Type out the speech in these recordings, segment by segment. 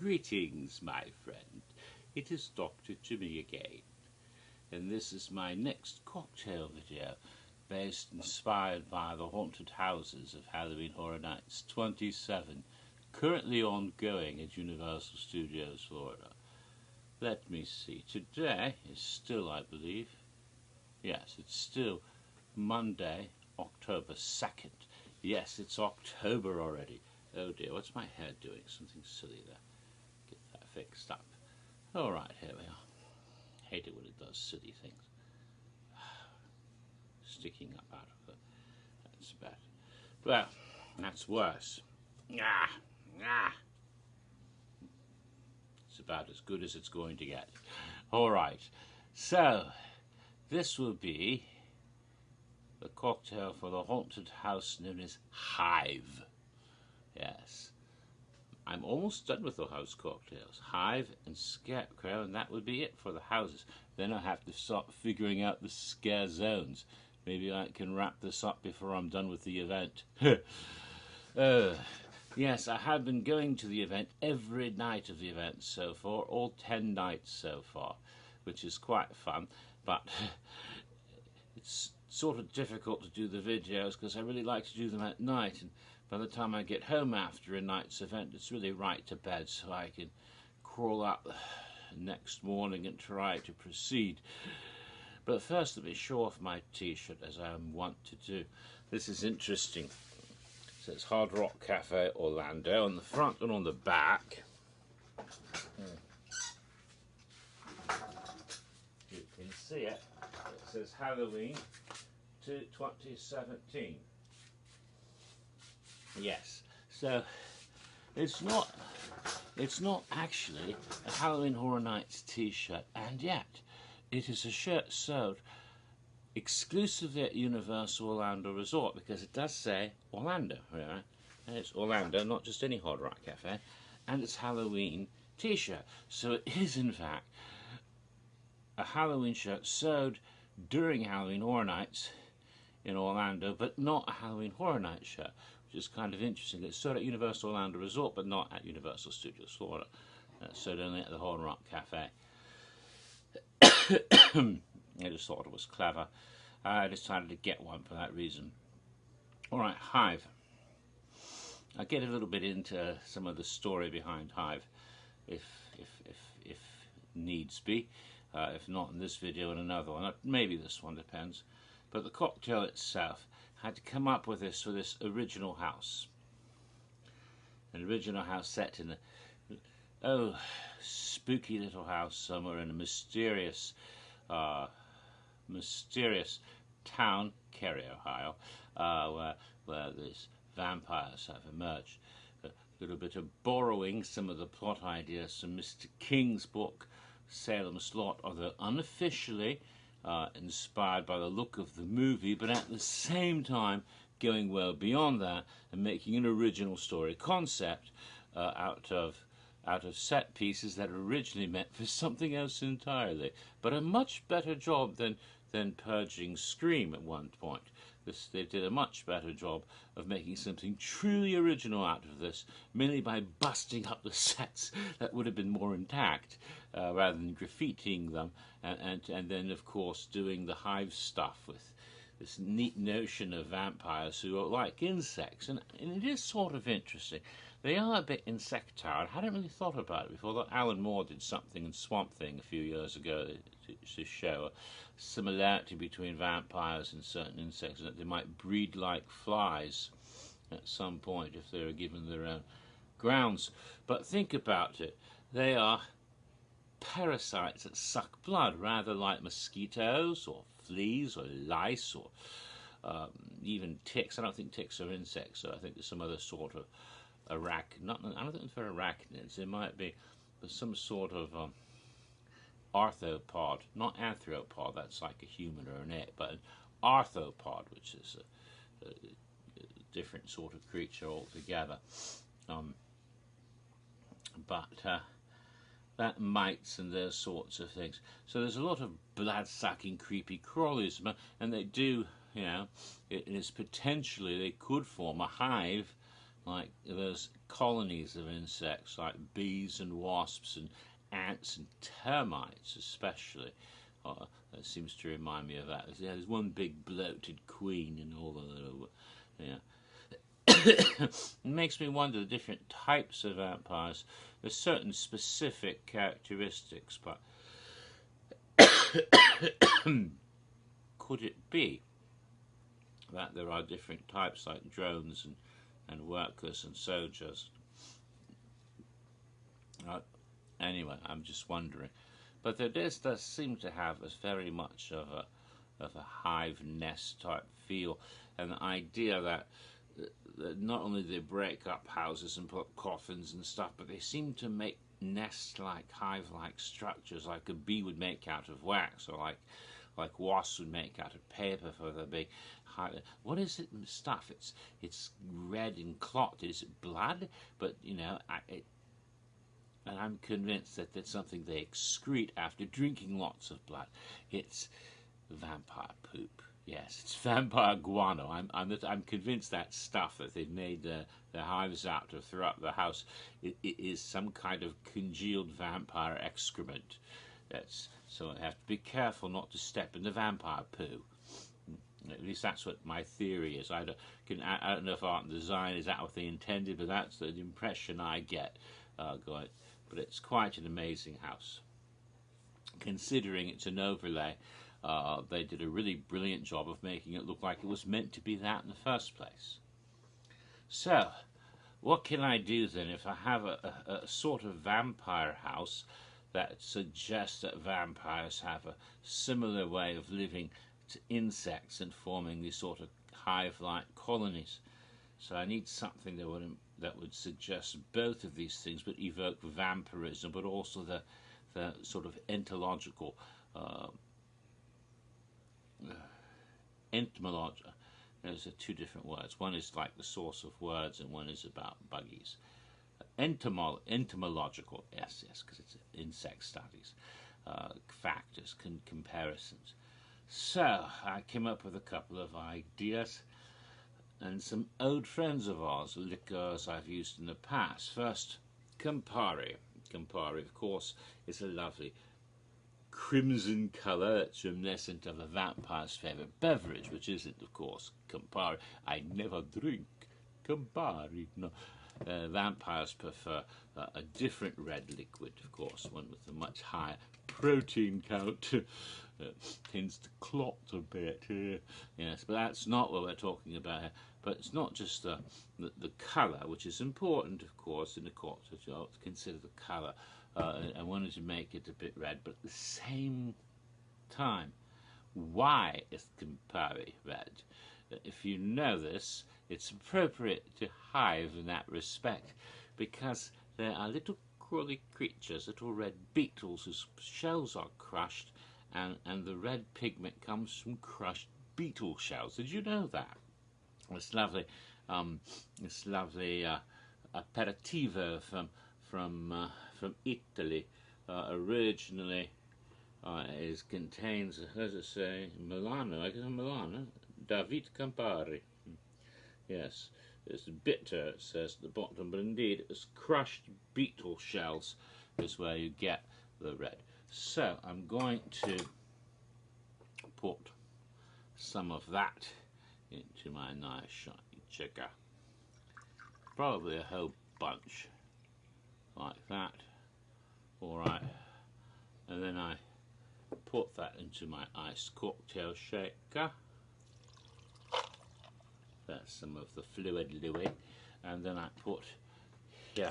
Greetings, my friend. It is Dr. Jimmy again, and this is my next cocktail video, inspired by the haunted houses of Halloween Horror Nights 27, currently ongoing at Universal Studios, Florida. Let me see, today is still, I believe, yes, it's still Monday, October 2nd. Yes, it's October already. Oh dear, what's my hair doing? Something silly there. Get that fixed up. Alright, here we are. Hate it when it does silly things. Sticking up out of it. That's bad. Well, that's worse. It's about as good as it's going to get. Alright, so this will be the cocktail for the haunted house known as Hive. Yes. I'm almost done with the house cocktails. Hive and Scarecrow, and that would be it for the houses. Then I have to start figuring out the scare zones. Maybe I can wrap this up before I'm done with the event. Yes, I have been going to the event every night of the event so far, all 10 nights so far, which is quite fun, but it's sort of difficult to do the videos because I really like to do them at night, and by the time I get home after a night's event, it's really right to bed so I can crawl up next morning and try to proceed. But first, let me show off my t-shirt as I am wont to do. This is interesting. It says Hard Rock Cafe Orlando on the front and on the back. You can see it. It says Halloween 2017. Yes, so it's not actually a Halloween Horror Nights t-shirt, and yet it is a shirt sold exclusively at Universal Orlando Resort, because it does say Orlando, right? And it's Orlando, not just any Hard Rock Cafe, and it's Halloween t-shirt. So it is in fact a Halloween shirt sold during Halloween Horror Nights in Orlando, but not a Halloween Horror Nights shirt, which is kind of interesting. It's sold at Universal Orlando Resort, but not at Universal Studios Florida. Sold only at the Hard Rock Cafe. I just thought it was clever. I decided to get one for that reason. Alright, Hive. I'll get a little bit into some of the story behind Hive, if needs be. If not in this video, in another one. Maybe this one, depends. But the cocktail itself had to come up with this for this original house. An original house set in a spooky little house somewhere in a mysterious town, Cary, Ohio, where these vampires have emerged. A little bit of borrowing some of the plot ideas from Mr. King's book, Salem's Lot, although unofficially inspired by the look of the movie, but at the same time going well beyond that and making an original story concept out of set pieces that were originally meant for something else entirely, but a much better job than purging Scream at one point. They did a much better job of making something truly original out of this, mainly by busting up the sets that would have been more intact, rather than graffitiing them, and then of course doing the Hive stuff with this neat notion of vampires who are like insects, and it is sort of interesting. They are a bit insectile. I hadn't really thought about it before. Alan Moore did something in Swamp Thing a few years ago to show a similarity between vampires and certain insects, and that they might breed like flies at some point if they were given their own grounds. But think about it. They are parasites that suck blood, rather like mosquitoes or fleas or lice or even ticks. I don't think ticks are insects, so I think there's some other sort of I don't think they're arachnids. It might be some sort of arthropod, not anthropod, that's like a human or an ape, but an arthropod, which is a different sort of creature altogether. That mites and those sorts of things. So there's a lot of blood-sucking, creepy crawlies, and they do, you know, it is potentially they could form a hive like those colonies of insects like bees and wasps and ants and termites especially. That seems to remind me of that. There's one big bloated queen and all the little, it makes me wonder the different types of vampires. There's certain specific characteristics, but could it be that there are different types like drones and workers and soldiers? Anyway, I'm just wondering. But does seem to have a very much of a hive nest type feel, and the idea that not only they break up houses and put coffins and stuff, but they seem to make nest-like, hive-like structures, like a bee would make out of wax, or like wasps would make out of paper for the big hive. What is it stuff? It's red and clotted. Is it blood? But and I'm convinced that that's something they excrete after drinking lots of blood. It's vampire poop. Yes, it's vampire guano. I'm convinced that stuff that they've made their hives out of throughout the house it is some kind of congealed vampire excrement. So I have to be careful not to step in the vampire poo. At least that's what my theory is. I don't know if art and design is that what they intended, but that's the impression I get. But it's quite an amazing house. Considering it's an overlay, they did a really brilliant job of making it look like it was meant to be that in the first place. So, what can I do then if I have a sort of vampire house that suggests that vampires have a similar way of living to insects and forming these sort of hive-like colonies? So I need something that would suggest both of these things, but evoke vampirism, but also the sort of entomological, entomological. Those are two different words. One is like the source of words, and one is about buggies. Entomological, yes, because it's insect studies, factors, comparisons. So I came up with a couple of ideas. And some old friends of ours, liqueurs I've used in the past. First, Campari. Campari, of course, is a lovely crimson colour. It's reminiscent of a vampire's favourite beverage, which isn't, of course, Campari. I never drink Campari. No. Vampires prefer a different red liquid, of course, one with a much higher protein count. Tends to clot a bit. Yes, but that's not what we're talking about here. But it's not just the colour, which is important, of course, in the cocktail. You have to consider the colour. I wanted to make it a bit red, but at the same time, why is Campari red? If you know this, it's appropriate to Hive in that respect, because there are little crawly creatures, little red beetles whose shells are crushed, and the red pigment comes from crushed beetle shells. Did you know that? This lovely aperitivo from Italy originally contains, as I say, Milano. I guess Milano. David Campari. Yes, it's bitter. It says at the bottom, but indeed, it's crushed beetle shells is where you get the red. So I'm going to put some of that into my nice shiny chica. Probably a whole bunch like that. Alright, and then I put that into my iced cocktail shaker. That's some of the fluid Louis, and then I put here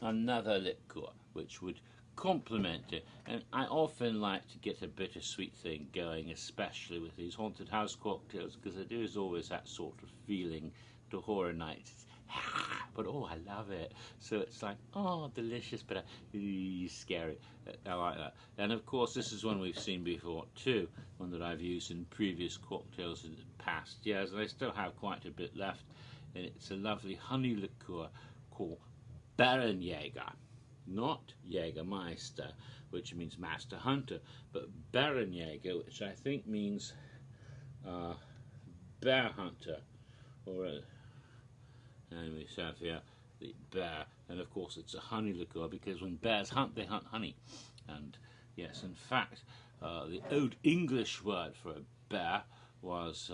another liqueur which would complement it, and I often like to get a bittersweet thing going, especially with these haunted house cocktails, because there is always that sort of feeling to horror nights. But oh, I love it. So it's like, oh, delicious, but scary. I like that. And of course, this is one we've seen before too, one that I've used in previous cocktails in the past years, and I still have quite a bit left. And it's a lovely honey liqueur called Bärenjäger, not bear hunter, or and we have here the bear, and of course it's a honey liqueur because when bears hunt, they hunt honey. And yes, in fact, the Old English word for a bear was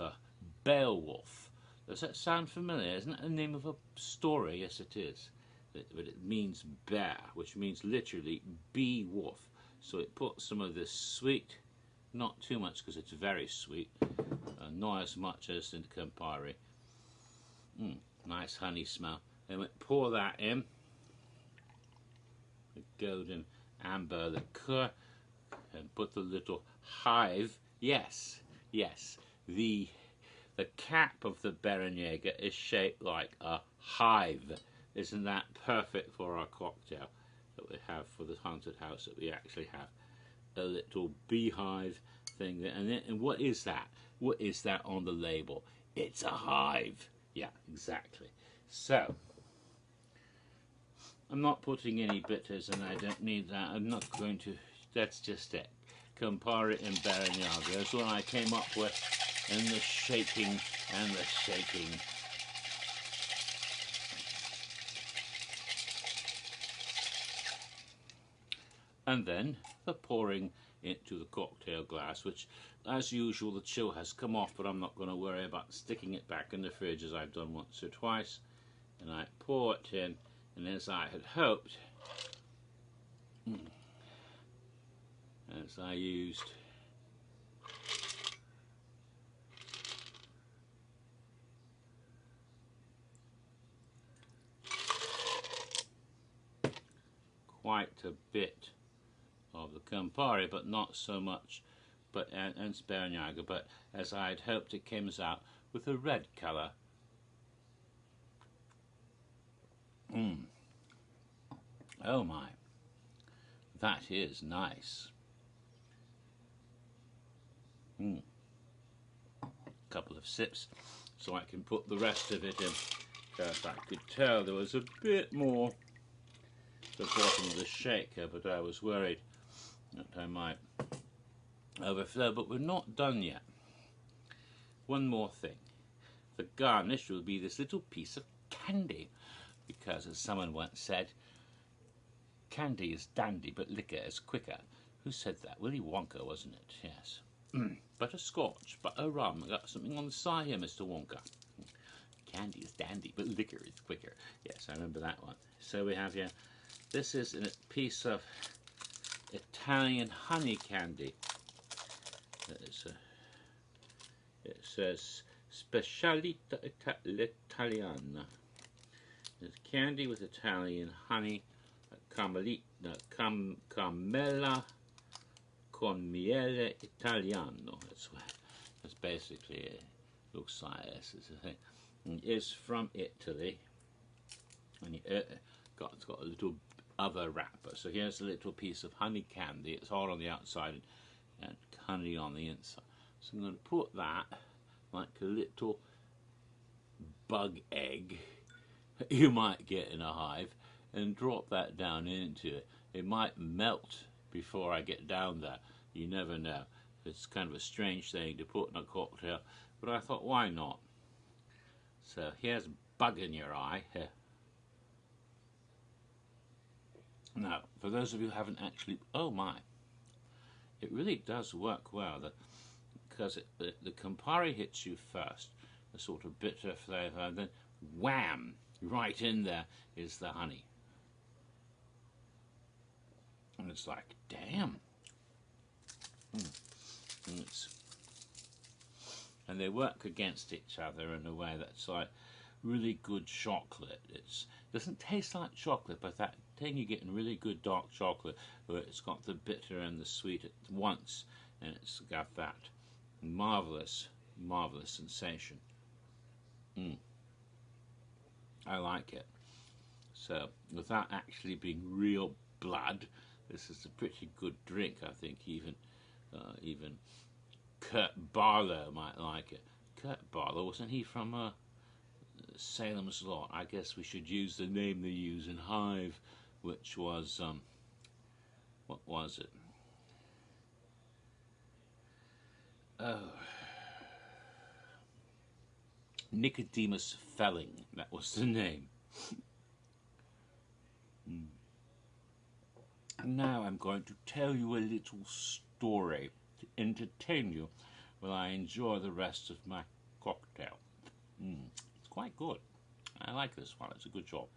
Beowulf. Does that sound familiar? Isn't that the name of a story? Yes, it is. But it means bear, which means literally bee wolf. So it puts some of this sweet, not too much because it's very sweet, not as much as in Campari. Nice honey smell. Then we pour that in, the golden amber liqueur, and put the little hive. Yes, yes, the cap of the Berenjäger is shaped like a hive. Isn't that perfect for our cocktail that we have for the haunted house? That we actually have a little beehive thing. And what is that? What is that on the label? It's a hive. Yeah, exactly. So I'm not putting any bitters, and I don't need that. I'm not going to. That's just it. Campari and Berenjäger. That's what I came up with. And the shaking and the shaking. And then the pouring into the cocktail glass, which as usual the chill has come off, but I'm not going to worry about sticking it back in the fridge as I've done once or twice. And I pour it in, and as I had hoped, as I used quite a bit of the Campari, but not so much, and Berenjäger, but as I had hoped, it comes out with a red colour. Oh my, that is nice. Couple of sips so I can put the rest of it in, because I could tell there was a bit more at the bottom of the shaker, but I was worried that I might overflow. But we're not done yet. One more thing. The garnish will be this little piece of candy, because as someone once said, candy is dandy but liquor is quicker. Who said that? Willy Wonka, wasn't it? Yes. Butterscotch, butter rum. I got something on the side here, Mr. Wonka. Candy is dandy but liquor is quicker. Yes, I remember that one. So we have here, this is a piece of Italian honey candy. It says Specialità Italiana. It's candy with Italian honey, Carmela con miele italiano. That's basically it. Looks like this is a thing. It's from Italy, and it's got a little other wrapper. So here's a little piece of honey candy. It's hard on the outside and honey on the inside. So I'm going to put that like a little bug egg you might get in a hive, and drop that down into it. It might melt before I get down there. You never know. It's kind of a strange thing to put in a cocktail, but I thought, why not? So here's bug in your eye. Here. Now, for those of you who haven't actually, oh my, it really does work well, because the Campari hits you first, a sort of bitter flavour, and then wham, right in there is the honey. And it's like, damn. And they work against each other in a way that's like really good chocolate. It doesn't taste like chocolate, but that thing you get in really good dark chocolate, where it's got the bitter and the sweet at once, and it's got that marvelous, marvelous sensation. I like it. So without actually being real blood, this is a pretty good drink. I think even Kurt Barlow might like it. Kurt Barlow, wasn't he from Salem's Lot? I guess we should use the name they use in Hive, which was what was it? Oh, Nicodemus Felling, that was the name. And now I'm going to tell you a little story to entertain you while I enjoy the rest of my cocktail. It's quite good. I like this one, it's a good job.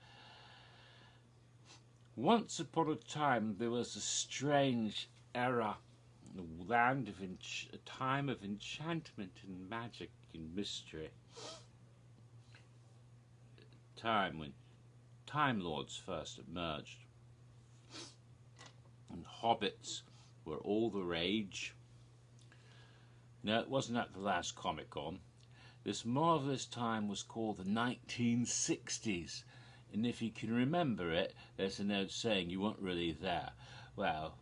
Once upon a time there was a strange era, a land of a time of enchantment and magic and mystery. A time when Time Lords first emerged, and hobbits were all the rage. No, it wasn't at the last Comic-Con. This marvellous time was called the 1960s, and if you can remember it, there's an old saying, you weren't really there. Well,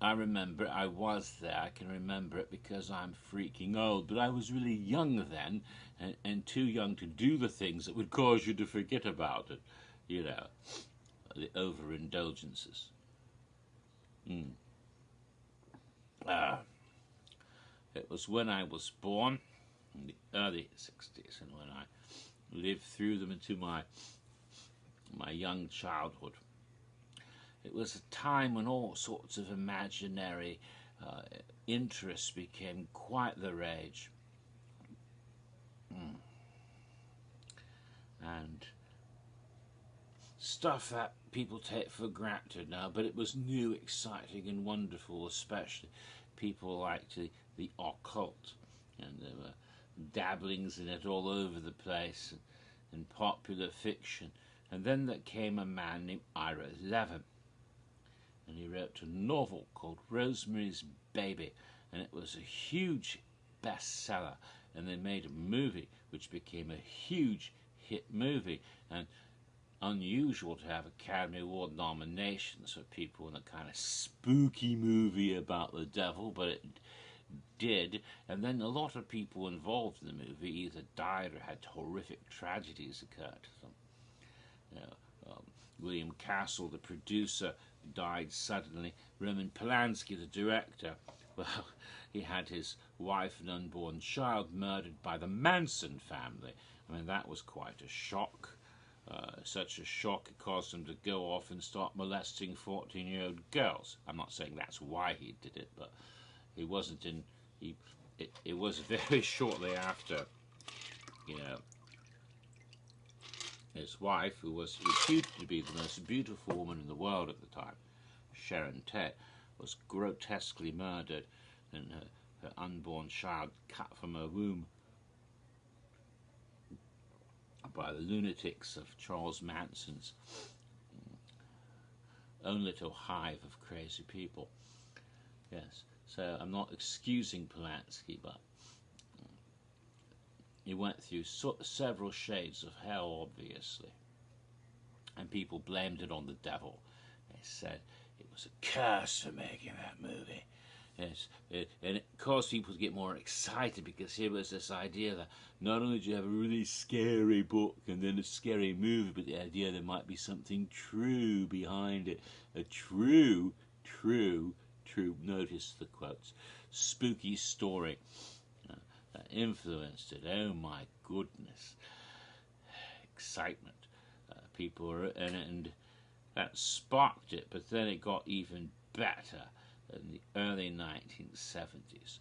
I remember I was there. I can remember it because I'm freaking old, but I was really young then, and too young to do the things that would cause you to forget about it, you know, the overindulgences. It was when I was born, in the early 60s, and when I lived through them into my young childhood. It was a time when all sorts of imaginary interests became quite the rage. And stuff that people take for granted now, but it was new, exciting and wonderful, especially people liked the occult, and there were dabblings in it all over the place, and popular fiction. And then there came a man named Ira Levin, and he wrote a novel called Rosemary's Baby, and it was a huge bestseller, and they made a movie which became a huge hit movie, and unusual to have Academy Award nominations for people in a kind of spooky movie about the devil, but it did. And then a lot of people involved in the movie either died or had horrific tragedies occur to them. You know, William Castle, the producer, died suddenly. Roman Polanski, the director, well, he had his wife and unborn child murdered by the Manson family. I mean, that was quite a shock. Such a shock it caused him to go off and start molesting 14-year-old girls. I'm not saying that's why he did it, but he wasn't in. It was very shortly after, you know, his wife, who was reputed to be the most beautiful woman in the world at the time, Sharon Tate, was grotesquely murdered, and her unborn child cut from her womb by the lunatics of Charles Manson's own little hive of crazy people. Yes, so I'm not excusing Polanski, but he went through several shades of hell, obviously, and people blamed it on the devil. They said it was a curse for making that movie. Yes, and it caused people to get more excited, because here was this idea that not only do you have a really scary book and then a scary movie, but the idea there might be something true behind it. A true, notice the quotes, spooky story that influenced it. Oh my goodness. Excitement. People were, and that sparked it, but then it got even better. In the early 1970s,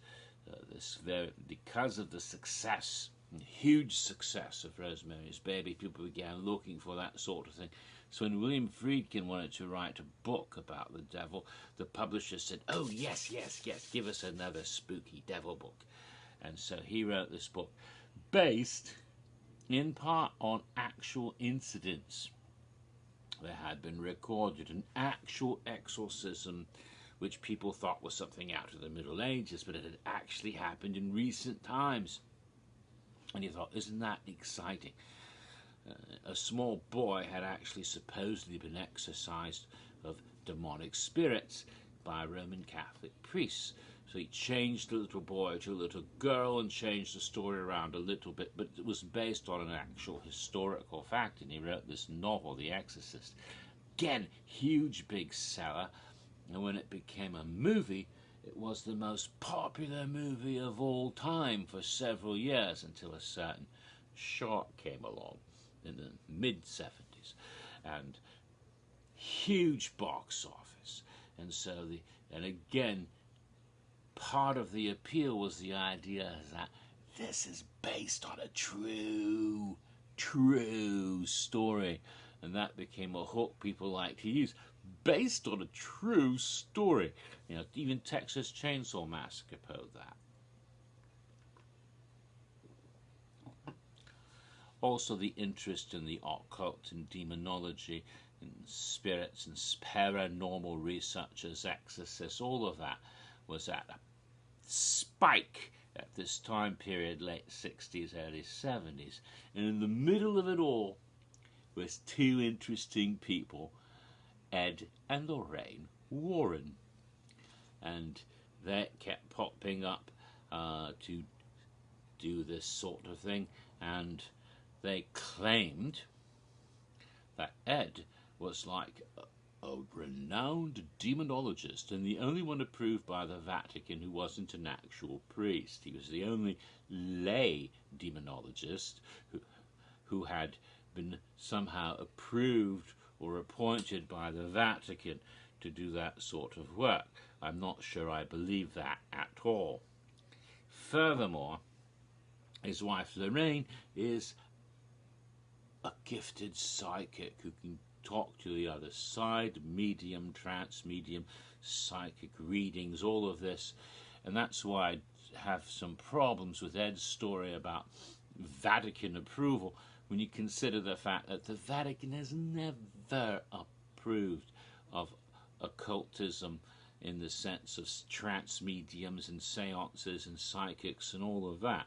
because of the success, huge success of Rosemary's Baby, people began looking for that sort of thing. So when William Friedkin wanted to write a book about the devil, the publisher said, "Oh yes, give us another spooky devil book." And so he wrote this book, based in part on actual incidents that had been recorded, an actual exorcism which people thought was something out of the Middle Ages, but it had actually happened in recent times. And you thought, isn't that exciting? A small boy had actually supposedly been exorcised of demonic spirits by Roman Catholic priests. So he changed the little boy to a little girl and changed the story around a little bit, but it was based on an actual historical fact, and he wrote this novel, The Exorcist. Again, huge big seller. And when it became a movie, it was the most popular movie of all time for several years, until a certain shark came along in the mid-70s, and huge box office. And so and again, part of the appeal was the idea that this is based on a true story, and that became a hook people like to use. Based on a true story. You know, even Texas Chainsaw Massacre posed that. Also, the interest in the occult and demonology and spirits and paranormal researchers, exorcists, all of that was at a spike at this time period, late 60s, early 70s. And in the middle of it all was two interesting people, Ed and Lorraine Warren. And they kept popping up to do this sort of thing, and they claimed that Ed was like a renowned demonologist and the only one approved by the Vatican who wasn't an actual priest. He was the only lay demonologist who had been somehow approved or appointed by the Vatican to do that sort of work. I'm not sure I believe that at all. Furthermore, his wife Lorraine is a gifted psychic who can talk to the other side, medium, trance medium, psychic readings, all of this. And that's why I have some problems with Ed's story about Vatican approval when you consider the fact that the Vatican has never approved of occultism in the sense of trance mediums and seances and psychics and all of that.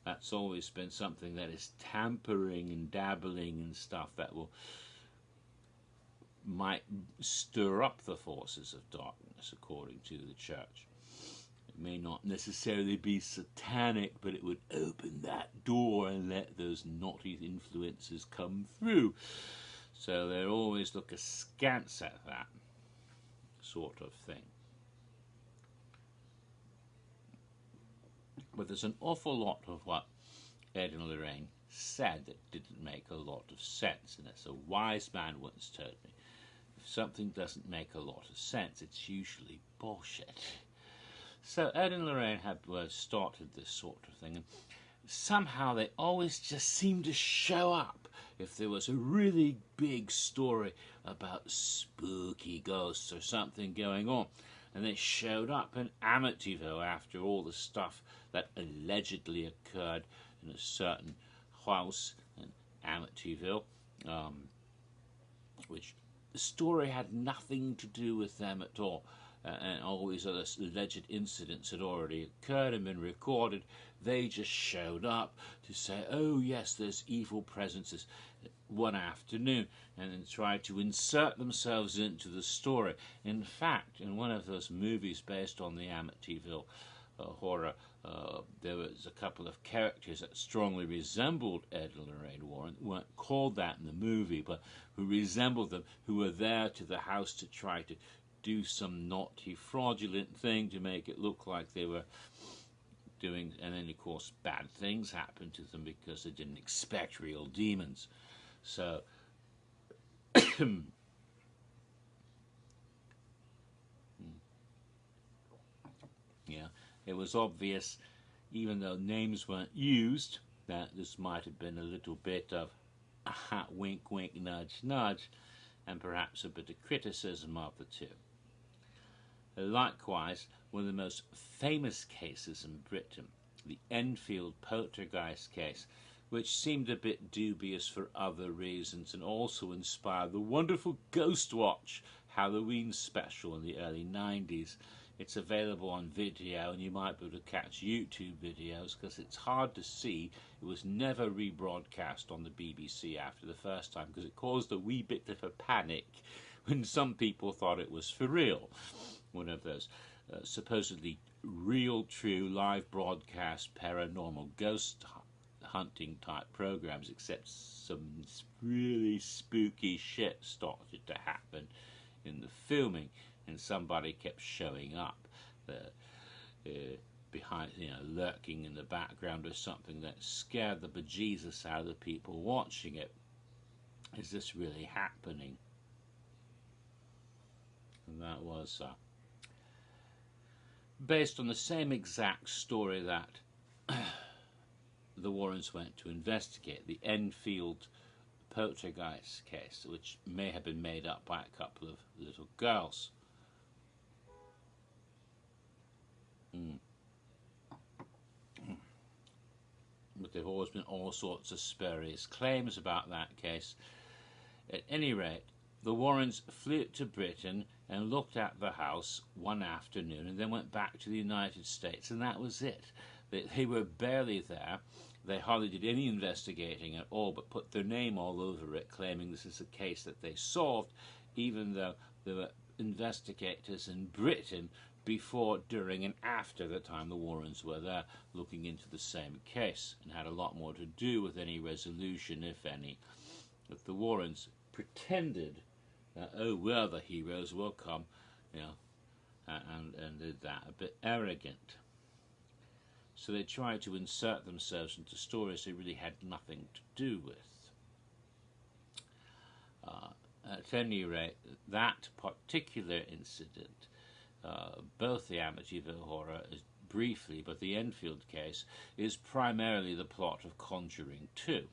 That's always been something that is tampering and dabbling and stuff that might stir up the forces of darkness, according to the church. It may not necessarily be satanic, but it would open that door and let those naughty influences come through. So they always look askance at that sort of thing. But there's an awful lot of what Ed and Lorraine said that didn't make a lot of sense. And as a wise man once told me, if something doesn't make a lot of sense, it's usually bullshit. So Ed and Lorraine had started this sort of thing, and somehow they always just seemed to show up if there was a really big story about spooky ghosts or something going on. And they showed up in Amityville after all the stuff that allegedly occurred in a certain house in Amityville, which the story had nothing to do with them at all. And all these other alleged incidents had already occurred and been recorded. They just showed up to say, oh yes, there's evil presences one afternoon, and then tried to insert themselves into the story. In fact, in one of those movies based on the Amityville horror, there was a couple of characters that strongly resembled Ed and Lorraine Warren, weren't called that in the movie, but who resembled them, who were there to the house to try to do some naughty, fraudulent thing to make it look like they were doing, and then of course bad things happened to them because they didn't expect real demons. So yeah, it was obvious, even though names weren't used, that this might have been a little bit of wink wink nudge nudge, and perhaps a bit of criticism of the two. Likewise, one of the most famous cases in Britain, the Enfield poltergeist case, which seemed a bit dubious for other reasons and also inspired the wonderful Ghostwatch Halloween special in the early 90s. It's available on video, and you might be able to catch YouTube videos because it's hard to see. It was never rebroadcast on the BBC after the first time because it caused a wee bit of a panic when some people thought it was for real. One of those supposedly real, true, live broadcast paranormal ghost hunting type programs, except some really spooky shit started to happen in the filming, and somebody kept showing up. behind, lurking in the background or something that scared the bejesus out of the people watching it. Is this really happening? And that was based on the same exact story that the Warrens went to investigate, the Enfield poltergeist case, which may have been made up by a couple of little girls. But there have always been all sorts of spurious claims about that case. At any rate, the Warrens flew to Britain and looked at the house one afternoon and then went back to the United States, and that was it. They were barely there. They hardly did any investigating at all, but put their name all over it, claiming this is a case that they solved, even though there were investigators in Britain before, during, and after the time the Warrens were there looking into the same case, and had a lot more to do with any resolution, if any. If the Warrens pretended that, oh, we're the heroes, we'll come, and did that, a bit arrogant. So they tried to insert themselves into stories they really had nothing to do with. At any rate, that particular incident, both the Amityville Horror, briefly, but the Enfield case, is primarily the plot of Conjuring 2.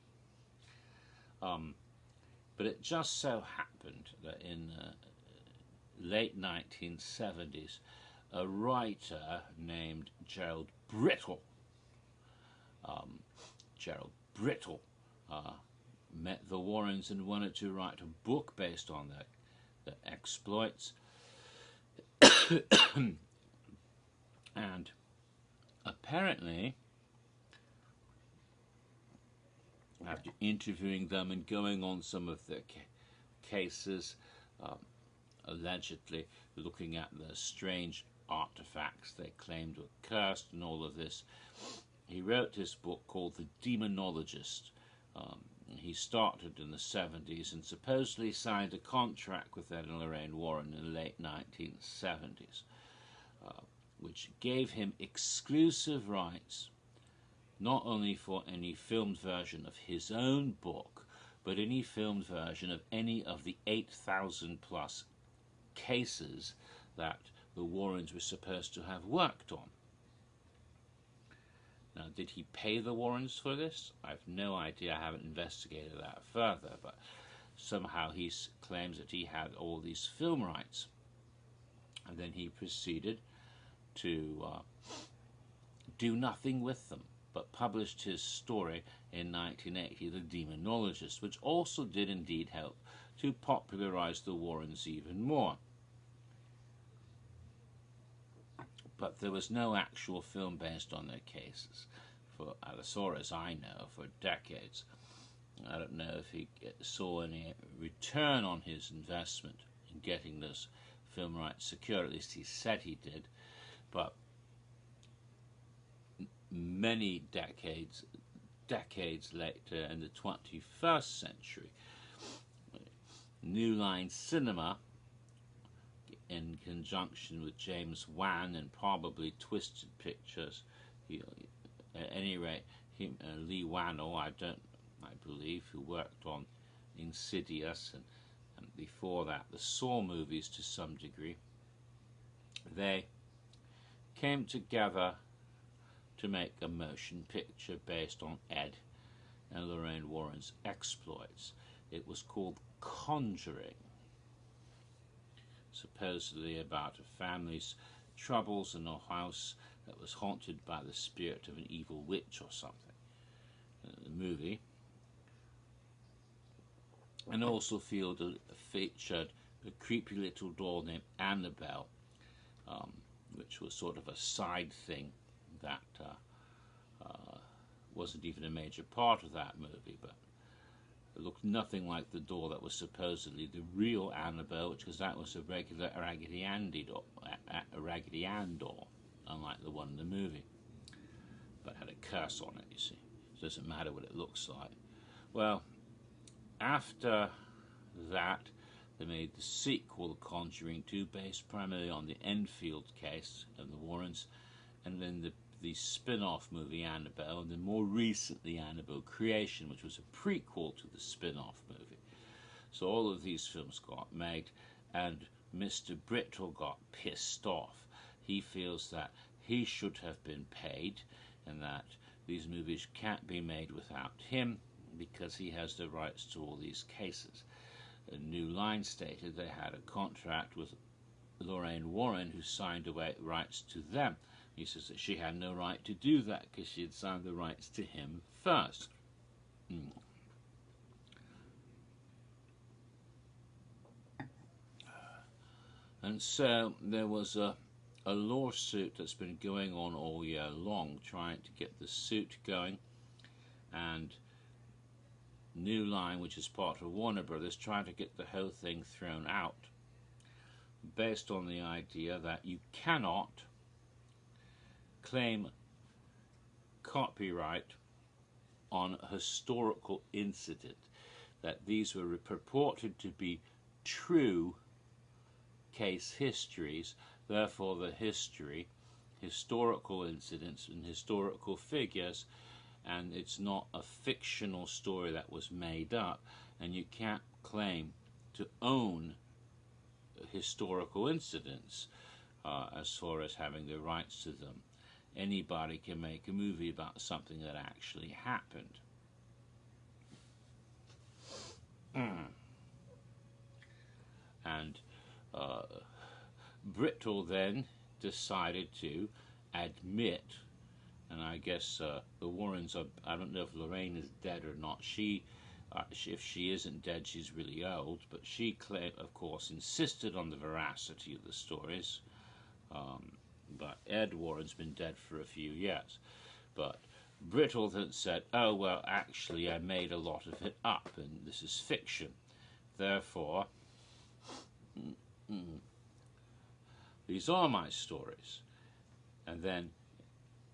But it just so happened that in late 1970s, a writer named Gerald Brittle met the Warrens and wanted to write a book based on their exploits. And apparently, after interviewing them and going on some of their cases, allegedly looking at the strange artifacts they claimed were cursed and all of this, he wrote this book called The Demonologist. He started in the 70s and supposedly signed a contract with Ed and Lorraine Warren in the late 1970s, which gave him exclusive rights not only for any filmed version of his own book, but any filmed version of any of the 8,000 plus cases that the Warrens were supposed to have worked on. Now, did he pay the Warrens for this? I have no idea. I haven't investigated that further, but somehow he claims that he had all these film rights. And then he proceeded to do nothing with them, but published his story in 1980, The Demonologist, which also did indeed help to popularize the Warrens even more. But there was no actual film based on their cases, for as far as I know, for decades. I don't know if he saw any return on his investment in getting those film rights secure. At least he said he did. But many decades later, in the 21st century, New Line Cinema, in conjunction with James Wan and probably Twisted Pictures, at any rate, Lee Wannell, I believe, who worked on Insidious and before that the Saw movies to some degree, they came together to make a motion picture based on Ed and Lorraine Warren's exploits. It was called Conjuring, supposedly about a family's troubles in a house that was haunted by the spirit of an evil witch or something. The movie, and also featured a creepy little doll named Annabelle, which was sort of a side thing that wasn't even a major part of that movie, but it looked nothing like the doll that was supposedly the real Annabelle, because that was a regular Raggedy Ann doll, unlike the one in the movie, but had a curse on it, you see. So it doesn't matter what it looks like. Well, after that, they made the sequel, Conjuring 2, based primarily on the Enfield case of the Warrens, and then the spin-off movie Annabelle, and then more recently Annabelle Creation, which was a prequel to the spin-off movie. So all of these films got made, and Mr. Brittle got pissed off. He feels that he should have been paid, and that these movies can't be made without him because he has the rights to all these cases. A New Line stated they had a contract with Lorraine Warren, who signed away rights to them. He says that she had no right to do that because she had signed the rights to him first. And so there was a lawsuit that's been going on all year long, trying to get the suit going, and New Line, which is part of Warner Brothers, trying to get the whole thing thrown out, based on the idea that you cannot claim copyright on a historical incident, that these were purported to be true case histories, therefore the historical incidents and historical figures, and it's not a fictional story that was made up, and you can't claim to own historical incidents as far as having the rights to them. Anybody can make a movie about something that actually happened. And Brittle then decided to admit, and I guess the Warrens are, I don't know if Lorraine is dead or not. If she isn't dead, she's really old, but she, of course, insisted on the veracity of the stories. But Ed Warren's been dead for a few years. But Brittle then said, oh, well, actually, I made a lot of it up, and this is fiction. Therefore, these are my stories. And then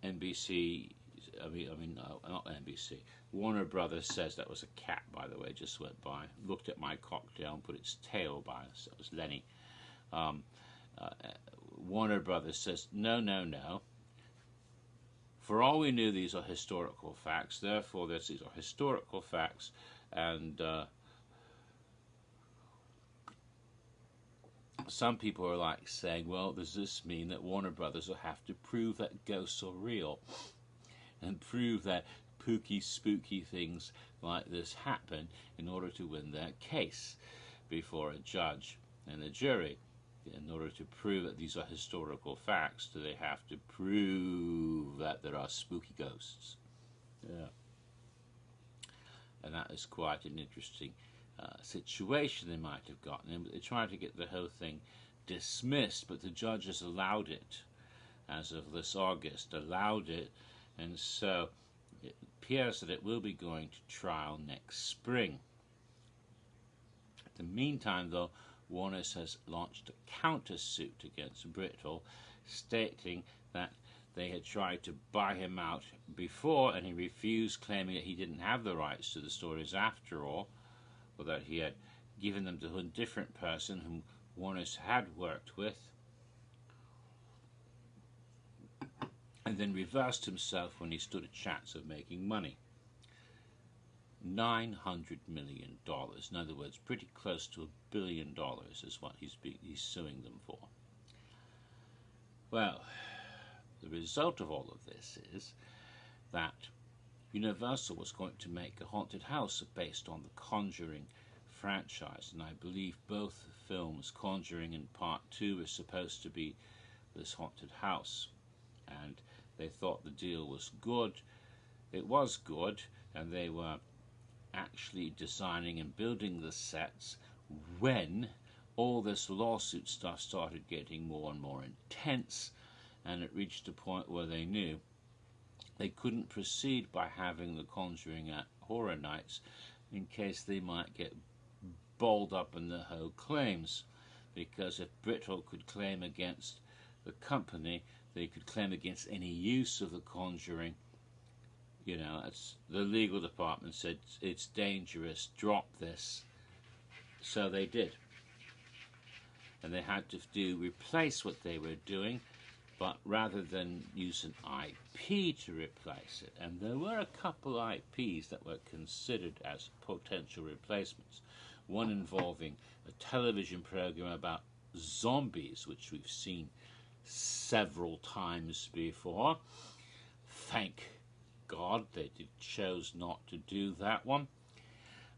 NBC, not NBC, Warner Brothers says, that was a cat, by the way, just went by, looked at my cocktail and put its tail by us. That was Lenny. Warner Brothers says, no, no, no. For all we knew, these are historical facts. Therefore, these are historical facts, and some people are like saying, well, does this mean that Warner Brothers will have to prove that ghosts are real and prove that spooky things like this happen in order to win their case before a judge and a jury? In order to prove that these are historical facts, do they have to prove that there are spooky ghosts? Yeah. And that is quite an interesting situation they might have gotten in. But they tried to get the whole thing dismissed, but the judges allowed it as of this August, allowed it, and so it appears that it will be going to trial next spring. In the meantime, though, Warner has launched a countersuit against Brittle, stating that they had tried to buy him out before and he refused, claiming that he didn't have the rights to the stories after all, or that he had given them to a different person whom Warner had worked with, and then reversed himself when he stood a chance of making money. $900 million. In other words, pretty close to $1 billion is what he's suing them for. Well, the result of all of this is that Universal was going to make a haunted house based on the Conjuring franchise, and I believe both films, Conjuring and Part 2, are supposed to be this haunted house, and they thought the deal was good. It was good, and they were actually designing and building the sets when all this lawsuit stuff started getting more and more intense, and it reached a point where they knew they couldn't proceed by having the Conjuring at Horror Nights in case they might get balled up in the whole claims, because if Brittle could claim against the company, they could claim against any use of the Conjuring. You know, the legal department said it's dangerous, drop this. So they did. And they had to replace what they were doing but rather than use an IP to replace it, and there were a couple IPs that were considered as potential replacements, one involving a television program about zombies, which we've seen several times before. Thank God they chose not to do that one.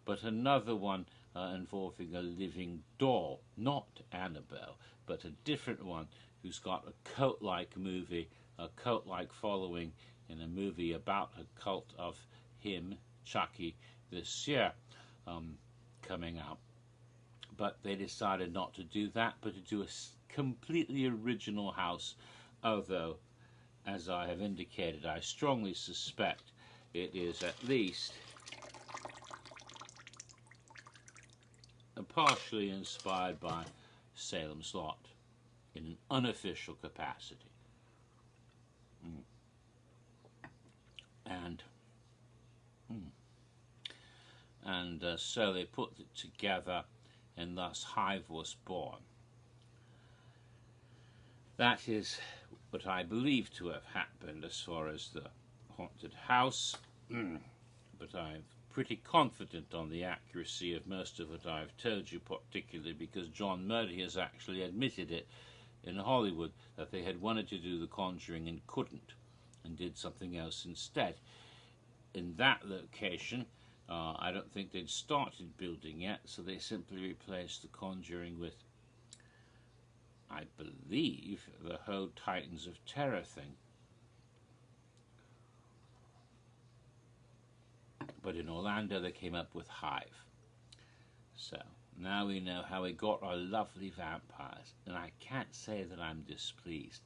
But another one involving a living doll, not Annabelle, but a different one who's got a cult-like movie, a cult-like following in a movie about a cult of him, Chucky, this year coming out. But they decided not to do that, but to do a completely original house, although, as I have indicated, I strongly suspect it is at least partially inspired by Salem's Lot in an unofficial capacity. And so they put it together, and thus Hive was born. That is what I believe to have happened as far as the haunted house, but I'm pretty confident on the accuracy of most of what I've told you, particularly because John Murdy has actually admitted it in Hollywood, that they had wanted to do The Conjuring and couldn't, and did something else instead. In that location, I don't think they'd started building yet, so they simply replaced The Conjuring with, I believe, the whole Titans of Terror thing. But in Orlando they came up with Hive. So now we know how we got our lovely vampires, and I can't say that I'm displeased,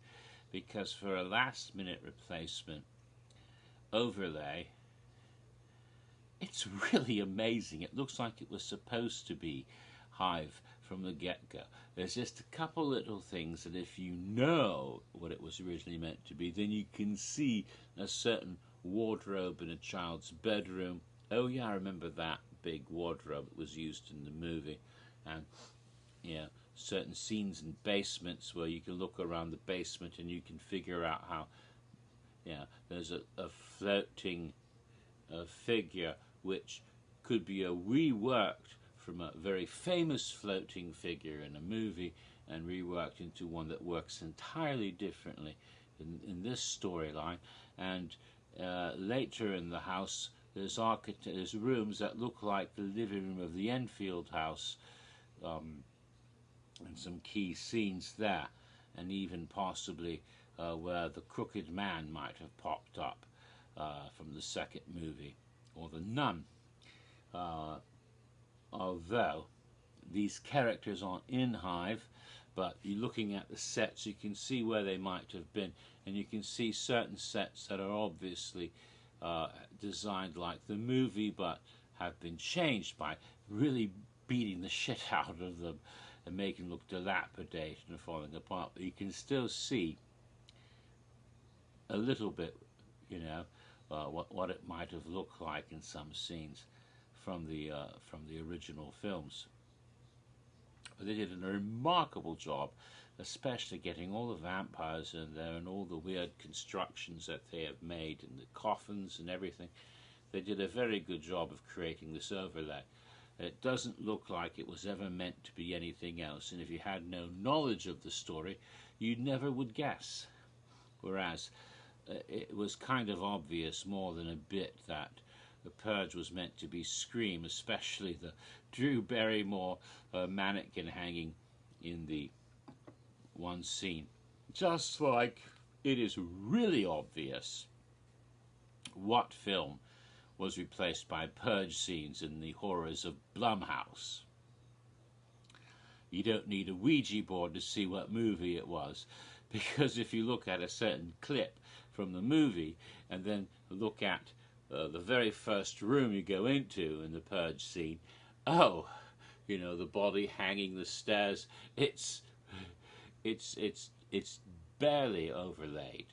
because for a last-minute replacement overlay, it's really amazing. It looks like it was supposed to be Hive from the get-go. There's just a couple little things that if you know what it was originally meant to be, then you can see a certain wardrobe in a child's bedroom. Oh yeah, I remember that big wardrobe that was used in the movie. And yeah, certain scenes in basements where you can look around the basement and you can figure out how, yeah, there's a floating figure which could be a reworked from a very famous floating figure in a movie and reworked into one that works entirely differently in this storyline. And later in the house, there's rooms that look like the living room of the Enfield house, and some key scenes there, and even possibly where the Crooked Man might have popped up from the second movie, or the Nun. Although these characters aren't in Hive, but you're looking at the sets, you can see where they might have been, and you can see certain sets that are obviously designed like the movie, but have been changed by really beating the shit out of them and making them look dilapidated and falling apart. But you can still see a little bit, you know, what it might have looked like in some scenes from the original films. But they did a remarkable job, especially getting all the vampires in there and all the weird constructions that they have made and the coffins and everything. They did a very good job of creating this overlay. It doesn't look like it was ever meant to be anything else, and if you had no knowledge of the story, you never would guess. Whereas it was kind of obvious more than a bit that The Purge was meant to be Scream, especially the Drew Barrymore mannequin hanging in the one scene. Just like it is really obvious what film was replaced by Purge scenes in the horrors of Blumhouse. You don't need a Ouija board to see what movie it was, because if you look at a certain clip from the movie and then look at the very first room you go into in the Purge scene, oh, you know, the body hanging the stairs, it's barely overlaid.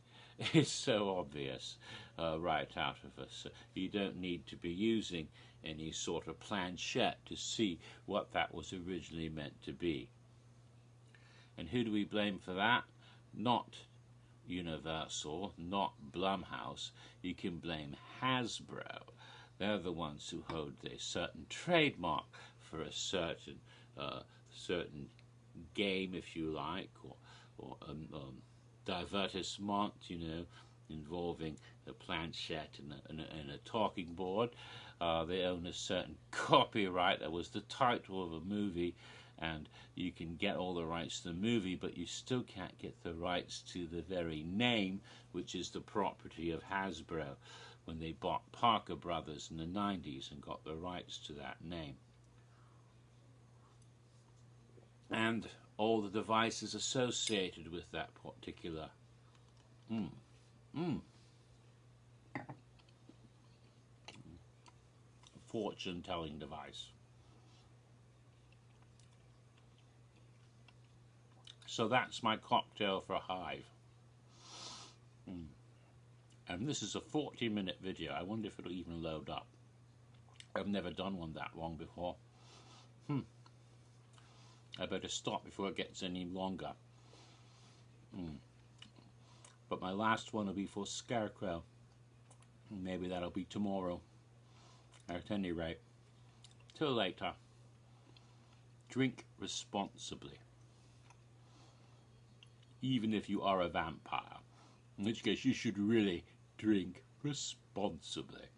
It's so obvious right out of us. You don't need to be using any sort of planchette to see what that was originally meant to be. And who do we blame for that? Not Universal, not Blumhouse. You can blame Hasbro. They're the ones who hold a certain trademark for a certain game, if you like, or divertissement, involving a planchette and a talking board. They own a certain copyright. That was the title of a movie, and you can get all the rights to the movie, but you still can't get the rights to the very name, which is the property of Hasbro, when they bought Parker Brothers in the 90s and got the rights to that name. And all the devices associated with that particular fortune-telling device. So that's my cocktail for Hive. And this is a 40-minute video. I wonder if it'll even load up. I've never done one that long before. I better stop before it gets any longer. But my last one will be for Scarecrow. Maybe that'll be tomorrow. At any rate, till later. Drink responsibly. Even if you are a vampire. In which case you should really drink responsibly.